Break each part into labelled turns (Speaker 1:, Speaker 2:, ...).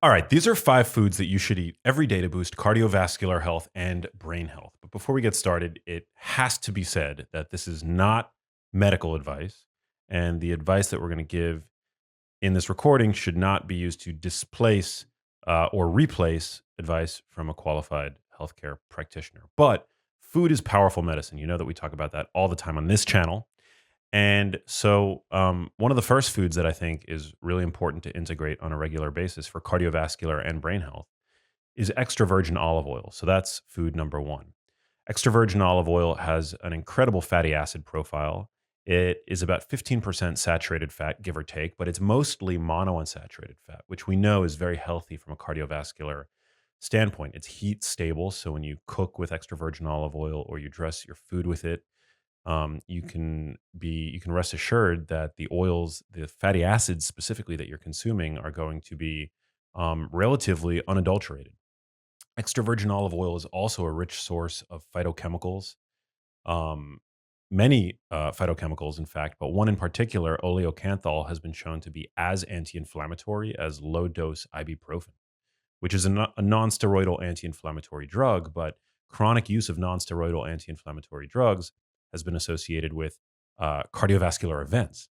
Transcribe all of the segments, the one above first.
Speaker 1: All right, these are 5 foods that you should eat every day to boost cardiovascular health and brain health. But before we get started, it has to be said that this is not medical advice. And the advice that we're going to give in this recording should not be used to displace or replace advice from a qualified healthcare practitioner. But food is powerful medicine. You know that we talk about that all the time on this channel. And so, one of the first foods that I think is really important to integrate on a regular basis for cardiovascular and brain health is extra virgin olive oil. So, that's food number one. Extra virgin olive oil has an incredible fatty acid profile. It is about 15% saturated fat, give or take, but it's mostly monounsaturated fat, which we know is very healthy from a cardiovascular standpoint. It's heat stable. So, when you cook with extra virgin olive oil or you dress your food with it, you can rest assured that the oils, the fatty acids specifically that you're consuming, are going to be relatively unadulterated. Extra virgin olive oil is also a rich source of phytochemicals, um, many phytochemicals, in fact, but one in particular, oleocanthal, has been shown to be as anti-inflammatory as low-dose ibuprofen, which is a non-steroidal anti-inflammatory drug, but chronic use of non-steroidal anti-inflammatory drugs has been associated with cardiovascular events,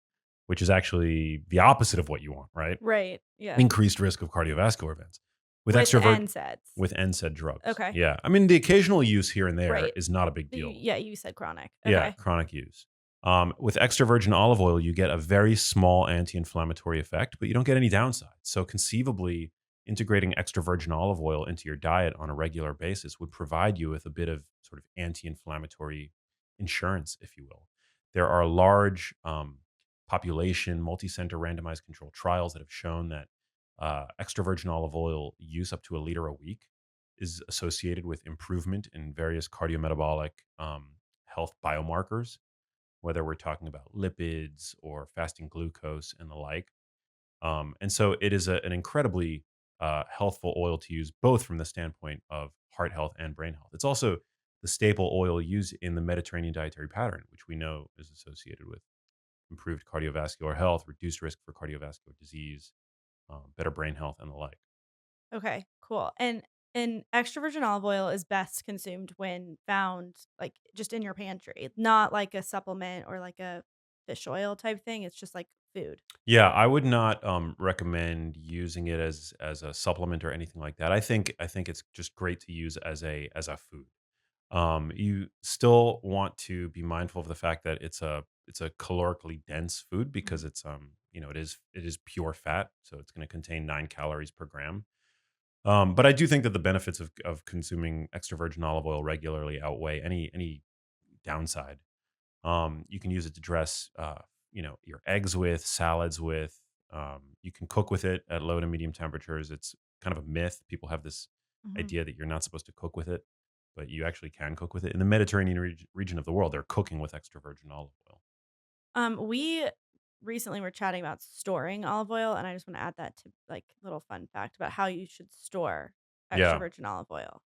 Speaker 1: which is actually the opposite of what you want, right?
Speaker 2: Right. Yeah.
Speaker 1: Increased risk of cardiovascular events with
Speaker 2: With
Speaker 1: extrovert
Speaker 2: NSAIDs.
Speaker 1: with NSAID drugs.
Speaker 2: Okay.
Speaker 1: Yeah, I mean the occasional use here and there
Speaker 2: Right.
Speaker 1: is not a big
Speaker 2: But
Speaker 1: deal.
Speaker 2: yeah, you said chronic.
Speaker 1: Yeah,
Speaker 2: Okay.
Speaker 1: chronic use. With extra virgin olive oil, you get a very small anti-inflammatory effect, but you don't get any downsides. So conceivably, integrating extra virgin olive oil into your diet on a regular basis would provide you with a bit of sort of anti-inflammatory insurance, if you will. There are large population, multi-center randomized controlled trials that have shown that extra virgin olive oil use up to a liter a week is associated with improvement in various cardiometabolic health biomarkers, whether we're talking about lipids or fasting glucose and the like. And so it is an incredibly healthful oil to use, both from the standpoint of heart health and brain health. It's also the staple oil used in the Mediterranean dietary pattern, which we know is associated with improved cardiovascular health, reduced risk for cardiovascular disease, better brain health, and the like.
Speaker 2: Okay. Cool. And extra virgin olive oil is best consumed when found like just in your pantry, not like a supplement or like a fish oil type thing. It's just like food.
Speaker 1: Yeah, I would not recommend using it as a supplement or anything like that. I think it's just great to use as a food. You still want to be mindful of the fact that it's a calorically dense food because
Speaker 2: Mhm.
Speaker 1: it's it is pure fat, so it's going to contain 9 calories per gram. But I do think that the benefits of consuming extra virgin olive oil regularly outweigh any downside. You can use it to dress, your eggs with, salads with. You can cook with it at low to medium temperatures. It's kind of a myth. People have this
Speaker 2: Mhm.
Speaker 1: idea that you're not supposed to cook with it, but you actually can cook with it. In the Mediterranean region of the world, they're cooking with extra virgin olive oil.
Speaker 2: We recently were chatting about storing olive oil, and I just want to add that to like little fun fact about how you should store extra
Speaker 1: Yeah,
Speaker 2: virgin olive oil.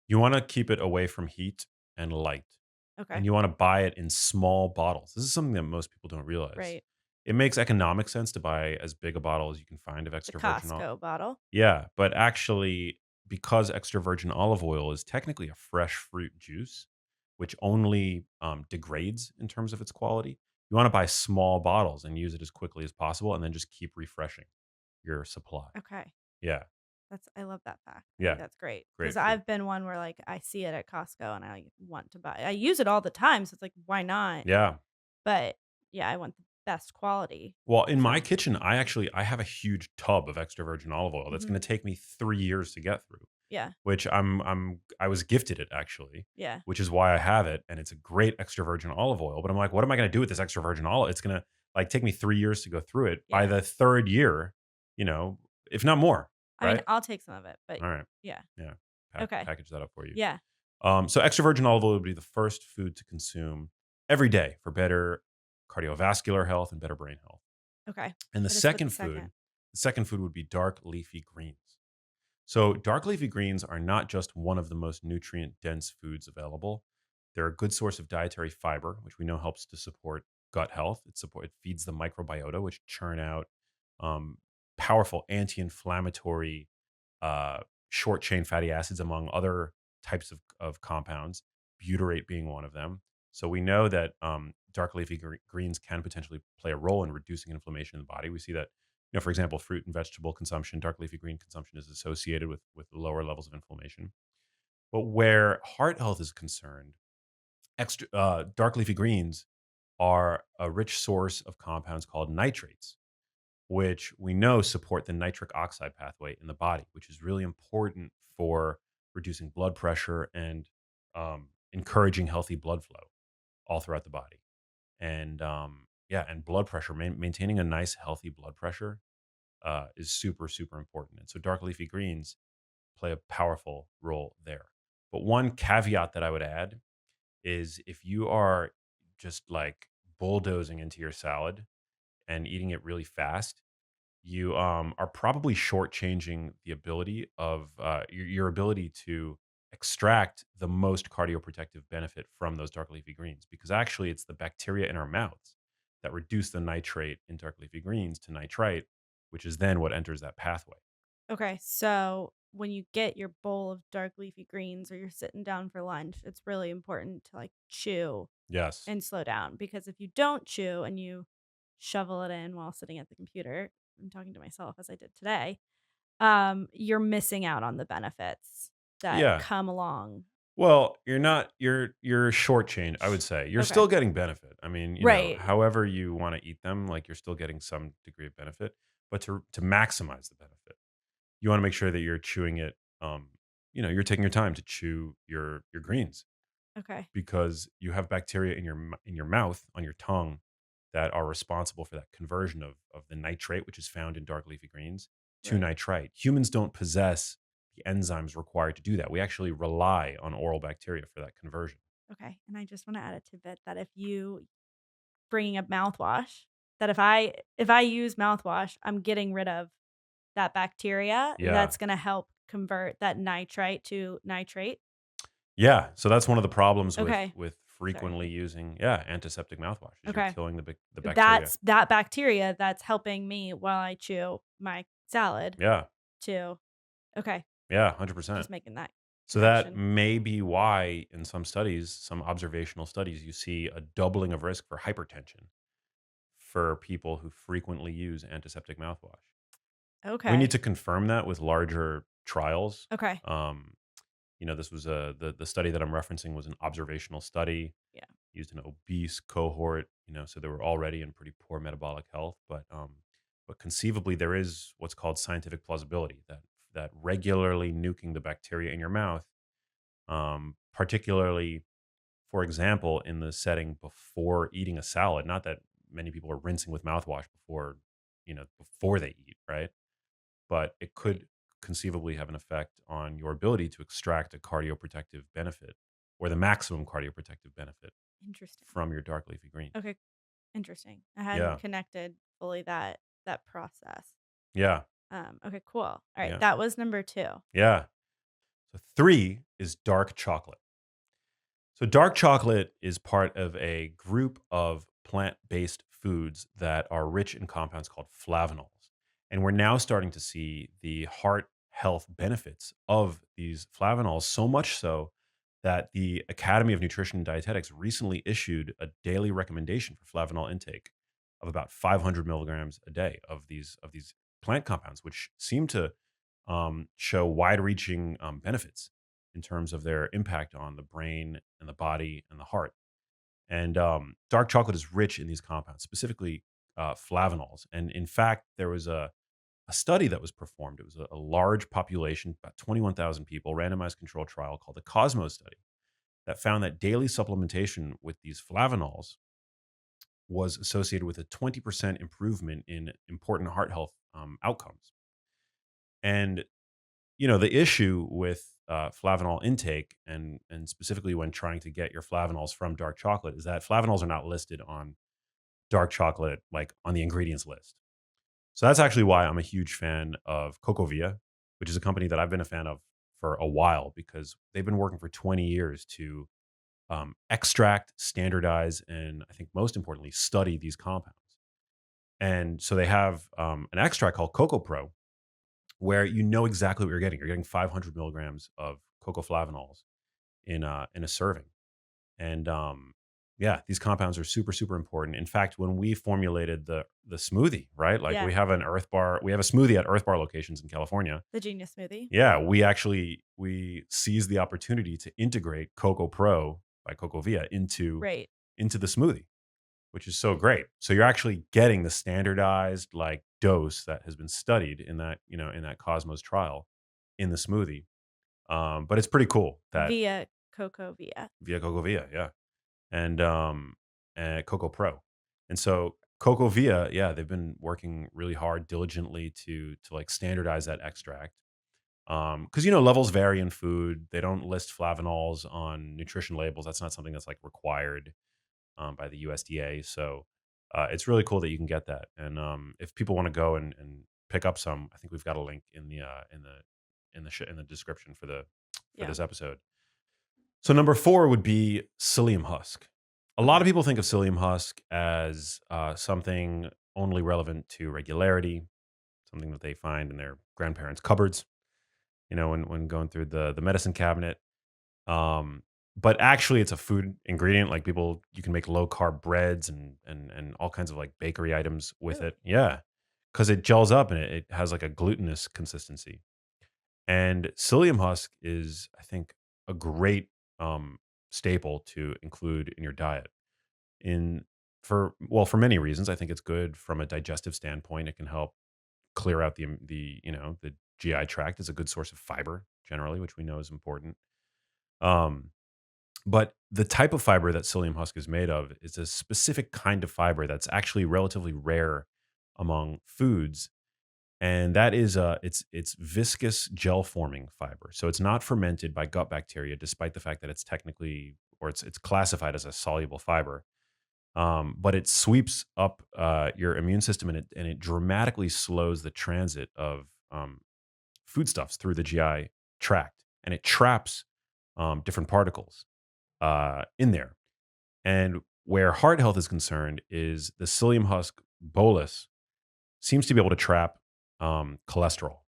Speaker 1: you want to keep it away from heat and light, and
Speaker 2: Okay.
Speaker 1: you want to buy it in small bottles. This is something that most people don't realize.
Speaker 2: Right.
Speaker 1: It makes economic sense to buy as big a bottle as you can find of
Speaker 2: The
Speaker 1: extra virgin olive.
Speaker 2: Costco bottle.
Speaker 1: Yeah, but actually, because extra virgin olive oil is technically a fresh fruit juice, which only degrades in terms of its quality, you want to buy small bottles and use it as quickly as possible, and then just keep refreshing your supply.
Speaker 2: Okay.
Speaker 1: Yeah,
Speaker 2: I love that fact. I think
Speaker 1: yeah,
Speaker 2: that's great because
Speaker 1: great food.
Speaker 2: I've been one where, like, I see it at Costco and I want to buy I use it all the time, so it's like, why not?
Speaker 1: Yeah.
Speaker 2: But, yeah, I want the best quality.
Speaker 1: Well, in my
Speaker 2: So
Speaker 1: kitchen, I have a huge tub of extra virgin olive oil that's
Speaker 2: mhm.
Speaker 1: going to take me 3 years to get through.
Speaker 2: Yeah,
Speaker 1: Which I was gifted it actually,
Speaker 2: yeah,
Speaker 1: which is why I have it, and it's a great extra virgin olive oil, but I'm like, "What am I gonna do with this extra virgin olive? It's gonna, like, take me 3 years to go through it. By
Speaker 2: yeah.
Speaker 1: the 3rd year, you know, if not more,
Speaker 2: I mean,
Speaker 1: right?"
Speaker 2: I'll take some of it, but
Speaker 1: Alright,
Speaker 2: yeah.
Speaker 1: yeah,
Speaker 2: Okay.
Speaker 1: package that up for you.
Speaker 2: Yeah.
Speaker 1: So extra virgin olive oil would be the first food to consume every day for better cardiovascular health and better brain health.
Speaker 2: Okay.
Speaker 1: And
Speaker 2: Hit us with the second.
Speaker 1: the second food would be dark leafy greens. So, dark leafy greens are not just one of the most nutrient dense foods available. They're a good source of dietary fiber, which we know helps to support gut health. It feeds the microbiota, which churn out um, powerful anti inflammatory. uh, short chain fatty acids, among other types of compounds, butyrate being one of them. So we know that dark leafy greens can potentially play a role in reducing inflammation in the body. We see that, for example, fruit and vegetable consumption, dark leafy green consumption is associated with lower levels of inflammation. But where heart health is concerned, dark leafy greens are a rich source of compounds called nitrates, which we know support the nitric oxide pathway in the body, which is really important for reducing blood pressure and encouraging healthy blood flow all throughout the body. And yeah, and blood pressure, maintaining a nice, healthy blood pressure is super, super important. And so dark leafy greens play a powerful role there. But one caveat that I would add is if you are just like bulldozing into your salad and eating it really fast, you are probably shortchanging the ability of your ability to extract the most cardioprotective benefit from those dark leafy greens, because actually it's the bacteria in our mouths that reduce the nitrate in dark leafy greens to nitrite, which is then what enters that pathway.
Speaker 2: Okay, so when you get your bowl of dark leafy greens or you're sitting down for lunch, it's really important to like chew
Speaker 1: Yes.
Speaker 2: and slow down because if you don't chew and you shovel it in while sitting at the computer, I'm talking to myself as I did today, you're missing out on the benefits that
Speaker 1: Yeah.
Speaker 2: come along.
Speaker 1: Well, you're not you're shortchanged, I would say. You're
Speaker 2: Okay.
Speaker 1: still getting benefit. I mean,
Speaker 2: Right.
Speaker 1: however you want to eat them, like you're still getting some degree of benefit, but to maximize the benefit, you want to make sure that you're chewing it you're taking your time to chew your greens,
Speaker 2: Okay.
Speaker 1: because you have bacteria in in your mouth, on your tongue, that are responsible for that conversion of the nitrate, which is found in dark leafy greens, to
Speaker 2: Right.
Speaker 1: nitrite. Humans don't possess the enzymes required to do that. We actually rely on oral bacteria for that conversion.
Speaker 2: Okay. And I just want to add a tidbit that if you bringing up mouthwash, that if I use mouthwash, I'm getting rid of that bacteria
Speaker 1: Yeah.
Speaker 2: that's gonna help convert that nitrite to nitrate.
Speaker 1: Yeah, so that's one of the problems
Speaker 2: Okay.
Speaker 1: with
Speaker 2: Sorry,
Speaker 1: frequently
Speaker 2: go
Speaker 1: using, antiseptic mouthwash, is you're
Speaker 2: okay.
Speaker 1: killing the bacteria.
Speaker 2: That's that bacteria that's helping me while I chew my salad
Speaker 1: Yeah.
Speaker 2: to okay,
Speaker 1: Yeah, 100%.
Speaker 2: just making that
Speaker 1: So that
Speaker 2: connection.
Speaker 1: may be why in some studies, some observational studies, you see a doubling of risk for hypertension for people who frequently use antiseptic mouthwash. We need
Speaker 2: Okay.
Speaker 1: to confirm that with larger trials.
Speaker 2: Okay.
Speaker 1: Um, this was the study that I'm referencing was an observational study
Speaker 2: Yeah.
Speaker 1: used an obese cohort, so they were already in pretty poor metabolic health, but conceivably there is what's called scientific plausibility that regularly nuking the bacteria in your mouth, particularly, for example, in the setting before eating a salad. Not that many people are rinsing with mouthwash before they eat, right? But it
Speaker 2: Right.
Speaker 1: could conceivably have an effect on your ability to extract a cardioprotective benefit, or the maximum cardioprotective benefit,
Speaker 2: Interesting.
Speaker 1: from your dark leafy greens.
Speaker 2: Okay, interesting. I hadn't
Speaker 1: Yeah.
Speaker 2: connected fully that process.
Speaker 1: Yeah.
Speaker 2: Okay, cool. All right,
Speaker 1: Yeah.
Speaker 2: that was number 2.
Speaker 1: Yeah. So 3 is dark chocolate. So dark chocolate is part of a group of plant-based foods that are rich in compounds called flavanols. And we're now starting to see the heart health benefits of these flavanols, so much so that the Academy of Nutrition and Dietetics recently issued a daily recommendation for flavanol intake of about 500 milligrams a day of these plant compounds, which seem to show wide-reaching benefits in terms of their impact on the brain and the body and the heart. And dark chocolate is rich in these compounds, specifically flavanols. And in fact, there was a study that was performed. It was a large population, about 21,000 people, randomized control trial called the Cosmos study, that found that daily supplementation with these flavanols was associated with a 20% improvement in important heart health outcomes. And the issue with flavanol intake, and specifically when trying to get your flavanols from dark chocolate, is that flavanols are not listed on dark chocolate, like on the ingredients list. So that's actually why I'm a huge fan of Cocovia, which is a company that I've been a fan of for a while, because they've been working for 20 years to extract, standardize, and I think most importantly, study these compounds. And so they have an extract called Coco Pro, where you know exactly what you're getting. You're getting 500 milligrams of cocoa flavanols in a serving. And yeah, these compounds are super, super important. In fact, when we formulated the smoothie, right? Like
Speaker 2: Yeah,
Speaker 1: we have a smoothie at Earth Bar locations in California.
Speaker 2: the Genius smoothie.
Speaker 1: Yeah, we seized the opportunity to integrate Cocoa Pro by Cocoa Via
Speaker 2: Right.
Speaker 1: into the smoothie, which is so great. So you're actually getting the standardized like dose that has been studied in that, in that Cosmos trial in the smoothie. But it's pretty cool that
Speaker 2: Via Coco Via.
Speaker 1: via Cocoa Via, yeah. And Cocoa Pro. And so Cocoa Via, yeah, they've been working really hard diligently to like standardize that extract. Because levels vary in food. They don't list flavanols on nutrition labels. That's not something that's like required by the USDA. So it's really cool that you can get that. And if people want to go and pick up some, I think we've got a link in the description for
Speaker 2: Yeah.
Speaker 1: this episode. So number 4 would be psyllium husk. A lot of
Speaker 2: Okay.
Speaker 1: people think of psyllium husk as something only relevant to regularity, something that they find in their grandparents' cupboards. When going through the medicine cabinet. Um, but actually, it's a food ingredient. Like you can make low carb breads and all kinds of like bakery items with
Speaker 2: Really?
Speaker 1: it. Yeah, because it gels up and it has like a glutinous consistency. And psyllium husk is, I think, a great um, staple to include in your diet. In for many reasons, I think it's good from a digestive standpoint. It can help clear out the GI tract. Is a good source of fiber generally, which we know is important. Um, but the type of fiber that psyllium husk is made of is a specific kind of fiber that's actually relatively rare among foods, and that is it's viscous gel forming fiber. So it's not fermented by gut bacteria, despite the fact that it's technically or it's classified as a soluble fiber. But it sweeps up your immune system and it dramatically slows the transit of foodstuffs through the GI tract, and it traps different particles in there. And where heart health is concerned is the psyllium husk bolus seems to be able to trap cholesterol,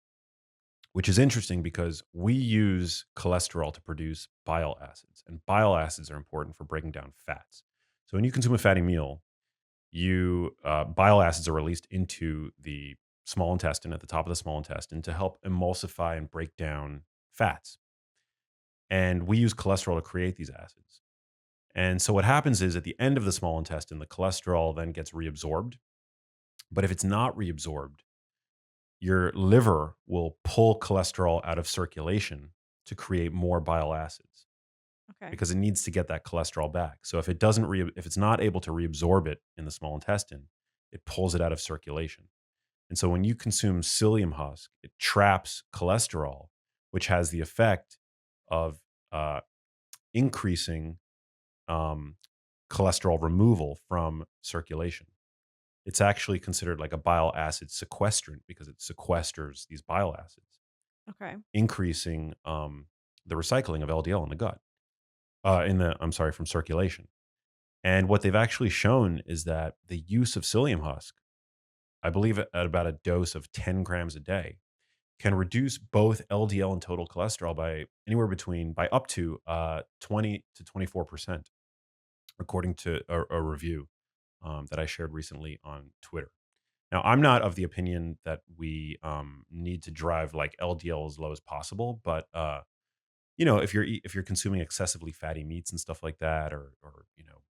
Speaker 1: which is interesting because we use cholesterol to produce bile acids, and bile acids are important for breaking down fats. So when you consume a fatty meal, you bile acids are released into the small intestine at the top of the small intestine to help emulsify and break down fats. And we use cholesterol to create these acids. And so what happens is at the end of the small intestine, the cholesterol then gets reabsorbed. But if it's not reabsorbed, your liver will pull cholesterol out of circulation to create more bile acids
Speaker 2: Okay.
Speaker 1: because it needs to get that cholesterol back. So if it's not able to reabsorb it in the small intestine, it pulls it out of circulation. And so when you consume psyllium husk, it traps cholesterol, which has the effect of uh, increasing um, cholesterol removal from circulation. It's actually considered like a bile acid sequestrant because it sequesters these bile acids,
Speaker 2: Okay.
Speaker 1: increasing the recycling of LDL in the gut, I'm sorry, from circulation. And what they've actually shown is that the use of psyllium husk, I believe at about a dose of 10 grams a day, can reduce both LDL and total cholesterol by up to 20 to 24%, according to a review that I shared recently on Twitter. Now, I'm not of the opinion that we need to drive like LDL as low as possible, but if you're consuming excessively fatty meats and stuff like that, or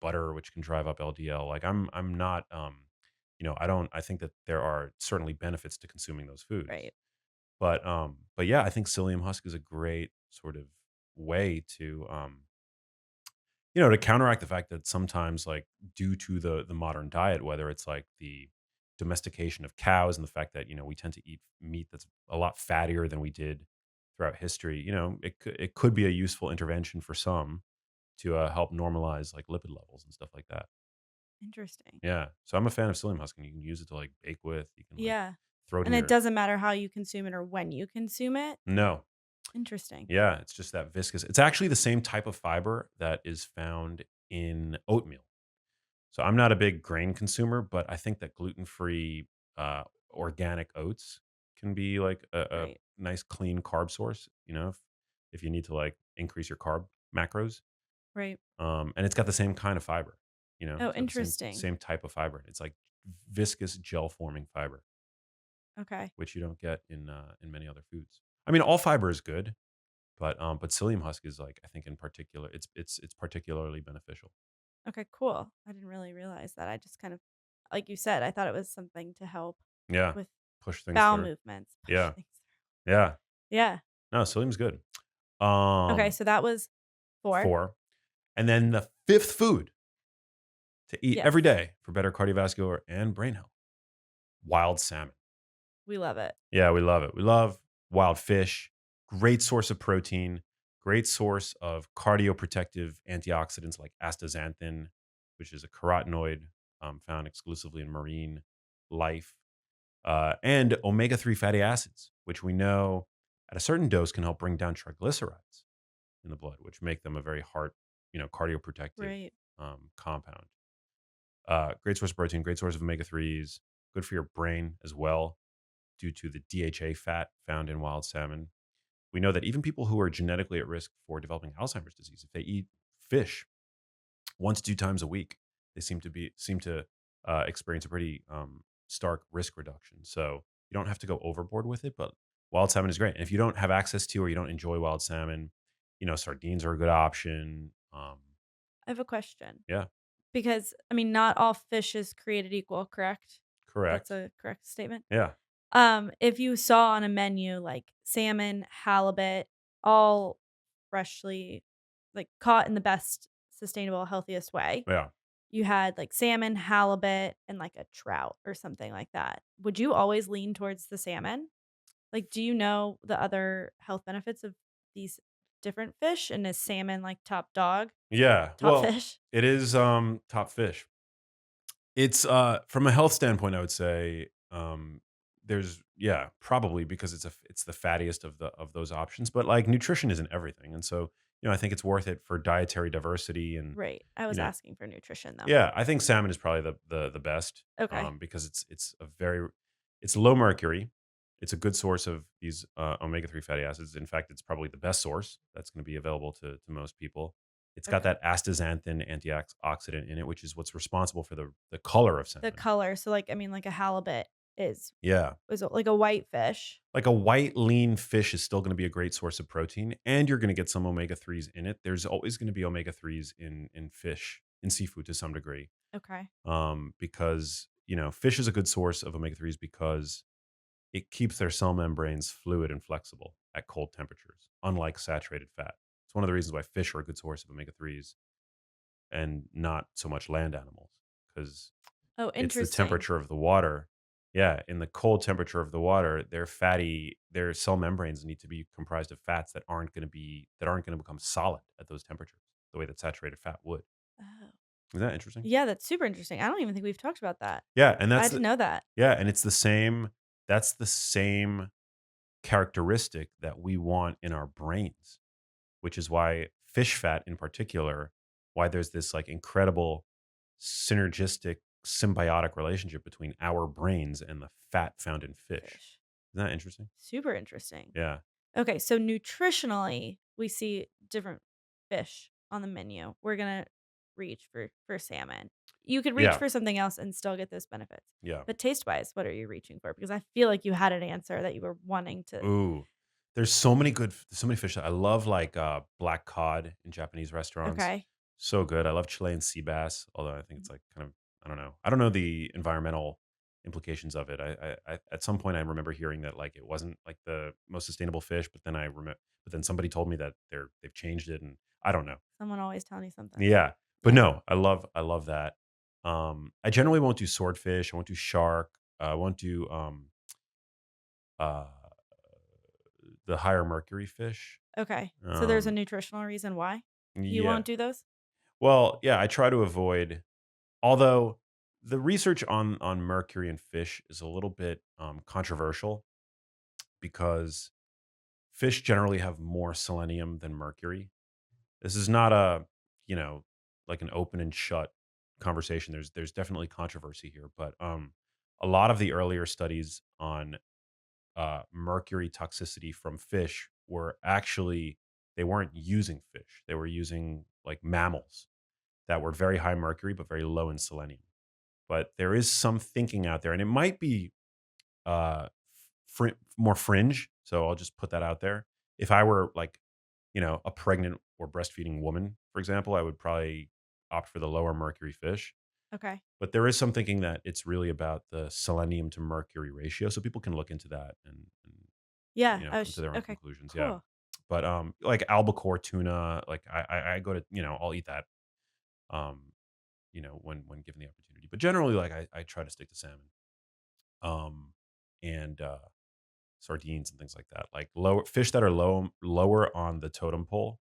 Speaker 1: butter, which can drive up LDL, like I'm not, I think that there are certainly benefits to consuming those foods,
Speaker 2: Right.
Speaker 1: but yeah, I think psyllium husk is a great sort of way to counteract the fact that sometimes, like, due to the modern diet, whether it's like the domestication of cows and the fact that we tend to eat meat that's a lot fattier than we did throughout history, it could be a useful intervention for some to help normalize like lipid levels and stuff like that.
Speaker 2: Interesting.
Speaker 1: Yeah, so I'm a fan of psyllium husk, and you can use it to like bake with. You can like
Speaker 2: Yeah.
Speaker 1: throw it in
Speaker 2: And it
Speaker 1: your
Speaker 2: doesn't matter how you consume it or when you consume it?
Speaker 1: no.
Speaker 2: Interesting.
Speaker 1: Yeah, it's just that viscous. It's actually the same type of fiber that is found in oatmeal. So I'm not a big grain consumer, but I think that gluten-free organic oats can be like a
Speaker 2: Right.
Speaker 1: nice clean carb source, if you need to like increase your carb macros.
Speaker 2: Right.
Speaker 1: And it's got the same kind of fiber,
Speaker 2: Oh,
Speaker 1: it's got the same
Speaker 2: interesting.
Speaker 1: same type of fiber. It's like viscous gel forming fiber,
Speaker 2: Okay.
Speaker 1: which you don't get in many other foods. I mean, all fiber is good, but psyllium husk is like I think in particular, it's particularly beneficial.
Speaker 2: Okay, cool. I didn't really realize that. I just kind of like you said, I thought it was something to help
Speaker 1: Yeah,
Speaker 2: with
Speaker 1: push things
Speaker 2: bowel
Speaker 1: through.
Speaker 2: movements, push
Speaker 1: Yeah,
Speaker 2: things
Speaker 1: yeah.
Speaker 2: through. Yeah.
Speaker 1: No, psyllium's good.
Speaker 2: Okay,
Speaker 1: Um,
Speaker 2: so that was 4.
Speaker 1: 4, and then the fifth food to eat
Speaker 2: Yes.
Speaker 1: every day for better cardiovascular and brain health: wild salmon.
Speaker 2: We love it.
Speaker 1: Yeah, we love it. We love wild fish. Great source of protein. Great source of cardioprotective antioxidants like astaxanthin, which is a carotenoid found exclusively in marine life, and omega-3 fatty acids, which we know at a certain dose can help bring down triglycerides in the blood, which make them a very cardioprotective
Speaker 2: Right.
Speaker 1: compound. Great source of protein, great source of omega-3s, good for your brain as well due to the DHA fat found in wild salmon. We know that even people who are genetically at risk for developing Alzheimer's disease, if they eat fish 1 to 2 times a week, they seem to experience a pretty stark risk reduction. So you don't have to go overboard with it, but wild salmon is great. And if you don't have access to or you don't enjoy wild salmon, sardines are a good option.
Speaker 2: I have a question
Speaker 1: Yeah,
Speaker 2: because I mean, not all fish is created equal, correct? That's
Speaker 1: correct.
Speaker 2: a correct statement.
Speaker 1: Yeah,
Speaker 2: If you saw on a menu like salmon, halibut, all freshly like caught in the best sustainable, healthiest way,
Speaker 1: yeah.
Speaker 2: you had like salmon, halibut, and like a trout or something like that. Would you always lean towards the salmon? Like, do you know the other health benefits of these different fish? And is salmon like top dog,
Speaker 1: Yeah.
Speaker 2: top
Speaker 1: Well,
Speaker 2: fish?
Speaker 1: it is top fish. It's from a health standpoint, I would say there's yeah, probably because it's the fattiest of those options, but like nutrition isn't everything. And so, I think it's worth it for dietary diversity and
Speaker 2: Right. I
Speaker 1: you
Speaker 2: was
Speaker 1: know,
Speaker 2: asking for nutrition though.
Speaker 1: yeah, I think salmon is probably the best
Speaker 2: Okay.
Speaker 1: because it's low mercury. It's a good source of these omega-3 fatty acids. In fact, it's probably the best source that's going to be available to most people. It's got
Speaker 2: Okay.
Speaker 1: that astaxanthin antioxidant in it, which is what's responsible for the color of
Speaker 2: The
Speaker 1: salmon.
Speaker 2: color. So like I mean like a halibut is
Speaker 1: Yeah.
Speaker 2: is like a white fish.
Speaker 1: Like a white lean fish is still going to be a great source of protein and you're going to get some omega-3s in it. There's always going to be omega-3s in fish, in seafood to some degree.
Speaker 2: Okay.
Speaker 1: Because fish is a good source of omega-3s because it keeps their cell membranes fluid and flexible at cold temperatures, unlike saturated fat. It's one of the reasons why fish are a good source of omega-3s and not so much land animals, because
Speaker 2: Oh,
Speaker 1: it's the
Speaker 2: interesting.
Speaker 1: temperature of the water. Yeah, in the cold temperature of the water, their cell membranes need to be comprised of fats that aren't going to become solid at those temperatures, the way that saturated fat would.
Speaker 2: Oh.
Speaker 1: Is that interesting?
Speaker 2: Yeah, that's super interesting. I don't even think we've talked about that.
Speaker 1: Yeah, and
Speaker 2: I didn't know that.
Speaker 1: it's the same. That's the same characteristic that we want in our brains, which is why fish fat in particular, why there's this like incredible synergistic symbiotic relationship between our brains and the fat found in fish.
Speaker 2: Fish.
Speaker 1: Isn't that interesting?
Speaker 2: Super interesting.
Speaker 1: Yeah.
Speaker 2: Okay, so nutritionally, we see different fish on the menu. We're gonna reach for salmon. You could reach
Speaker 1: Yeah.
Speaker 2: for something else and still get those benefits.
Speaker 1: Yeah.
Speaker 2: But taste wise, what are you reaching for? Because I feel like you had an answer that you were wanting to.
Speaker 1: Ooh. There's so many fish that I love, like black cod in Japanese restaurants.
Speaker 2: Okay.
Speaker 1: So good. I love Chilean sea bass, although I think it's like kind of I don't know. I don't know the environmental implications of it. I at some point I remember hearing that like it wasn't like the most sustainable fish, but then somebody told me that they've changed it and I don't know.
Speaker 2: Someone always telling you something.
Speaker 1: Yeah. But
Speaker 2: Yeah.
Speaker 1: no, I love that. I generally won't do swordfish, I won't do shark, I won't do uh the higher mercury fish.
Speaker 2: Okay. So there's a
Speaker 1: Um,
Speaker 2: nutritional reason why you
Speaker 1: yeah.
Speaker 2: won't do those?
Speaker 1: Well, yeah, I try to avoid. Although the research on mercury in fish is a little bit controversial because fish generally have more selenium than mercury. This is not a you know like an open and shut conversation. There's definitely controversy here, but a lot of the earlier studies on mercury toxicity from fish were actually, they weren't using fish. They were using like mammals that were very high mercury, but very low in selenium. But there is some thinking out there, and it might be uh, more fringe. So I'll just put that out there. If I were like, a pregnant or breastfeeding woman, for example, I would probably opt for the lower mercury fish.
Speaker 2: Okay.
Speaker 1: But there is some thinking that it's really about the selenium to mercury ratio. So people can look into that
Speaker 2: Yeah.
Speaker 1: come to their own
Speaker 2: Okay.
Speaker 1: conclusions. Yeah.
Speaker 2: Cool.
Speaker 1: But like albacore tuna, like I go to, I'll eat that um, when given the opportunity. But generally, like I try to stick to salmon. And sardines and things like that. Like lower fish that are lower on the totem pole,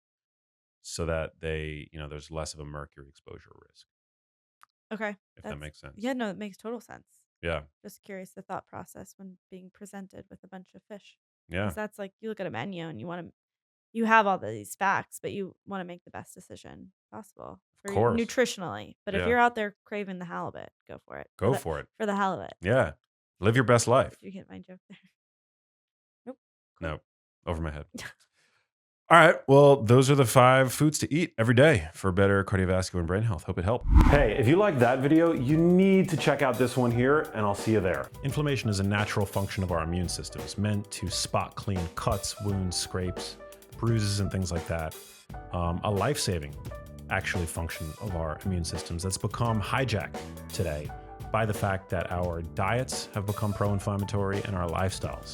Speaker 1: so that they, there's less of a mercury exposure risk,
Speaker 2: Okay.
Speaker 1: if that
Speaker 2: That's
Speaker 1: makes sense.
Speaker 2: yeah, no, it makes total sense.
Speaker 1: Yeah.
Speaker 2: Just curious the thought process when being presented with a bunch of fish. Because
Speaker 1: Yeah.
Speaker 2: that's like you look at a menu and you have all these facts, but you want to make the best decision possible
Speaker 1: Of
Speaker 2: for you
Speaker 1: course.
Speaker 2: nutritionally. But if
Speaker 1: Yeah.
Speaker 2: you're out there craving the halibut, go for it.
Speaker 1: Go for it.
Speaker 2: For the halibut.
Speaker 1: Yeah. Live your best life.
Speaker 2: Did you get my joke there? Nope. Cool.
Speaker 1: No, over my head. All right. Well, those are the 5 foods to eat every day for better cardiovascular and brain health. Hope it helped. Hey, if you liked that video, you need to check out this one here, and I'll see you there. Inflammation is a natural function of our immune system. It's meant to spot clean cuts, wounds, scrapes, bruises, and things like that. A life-saving, actually, function of our immune systems that's become hijacked today by the fact that our diets have become pro-inflammatory and our lifestyles